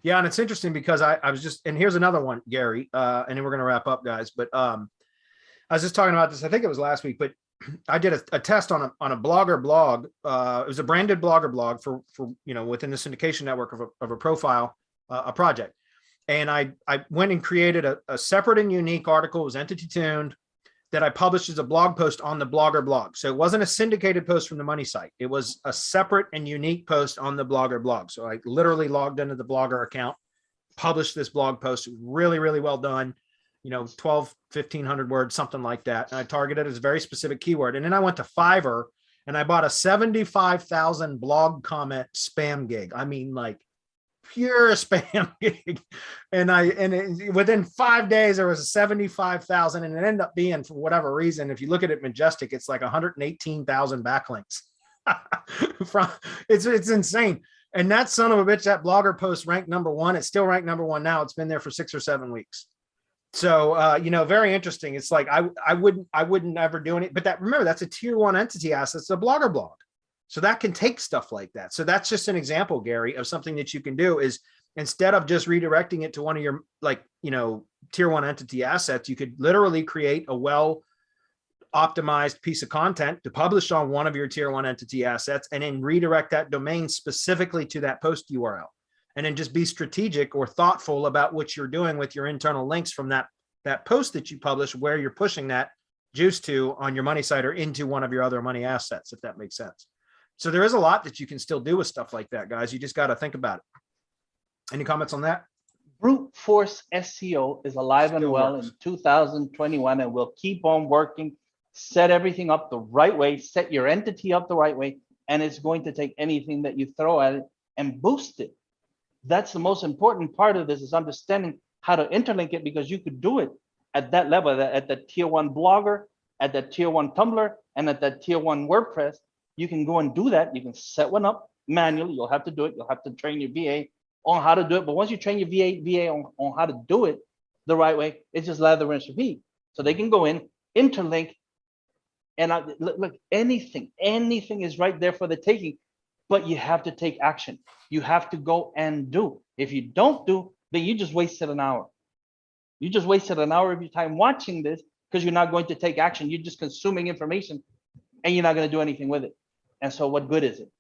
Yeah, and it's interesting because I was just, and here's another one, Gary, and then we're gonna wrap up, guys. But I was just talking about this. I think it was last week, but I did a test on a blogger blog. It was a branded blogger blog for within the syndication network of a profile, a project. And I went and created a separate and unique article. It was entity tuned that I published as a blog post on the blogger blog. So it wasn't a syndicated post from the money site. It was a separate and unique post on the blogger blog. So I literally logged into the blogger account, published this blog post. Really, really well done. 1,200-1,500 words, something like that. And I targeted it as a very specific keyword. And then I went to Fiverr and I bought a 75,000 blog comment spam gig. I mean, like pure spam gig. And within 5 days, there was 75,000, and it ended up being, for whatever reason, if you look at it Majestic, it's like 118,000 backlinks. It's insane. And that son of a bitch, that blogger post ranked #1. It's still ranked #1 now. It's been there for 6 or 7 weeks. So, very interesting. It's like, I wouldn't ever do it, but remember, that's a tier 1 entity asset. It's a blogger blog. So that can take stuff like that. So that's just an example, Gary, of something that you can do is, instead of just redirecting it to one of your, tier 1 entity assets, you could literally create a well optimized piece of content to publish on one of your tier 1 entity assets, and then redirect that domain specifically to that post URL. And then just be strategic or thoughtful about what you're doing with your internal links from that post that you publish, where you're pushing that juice to on your money site or into one of your other money assets, if that makes sense. So there is a lot that you can still do with stuff like that, guys. You just got to think about it. Any comments on that? Brute force SEO is alive and well in 2021, and will keep on working. Set everything up the right way, set your entity up the right way, and it's going to take anything that you throw at it and boost it. That's the most important part of this, is understanding how to interlink it, because you could do it at that level, at the tier 1 blogger, at the tier 1 Tumblr, and at that tier 1 WordPress. You can go and do that. You can set one up manually. You'll have to do it. You'll have to train your VA on how to do it. But once you train your VA on how to do it the right way, it's just lather, rinse, repeat. So they can go in, interlink, and look, anything is right there for the taking. But you have to take action. You have to go and do. If you don't do, then you just wasted an hour. You just wasted an hour of your time watching this, because you're not going to take action. You're just consuming information, and you're not going to do anything with it. And so what good is it?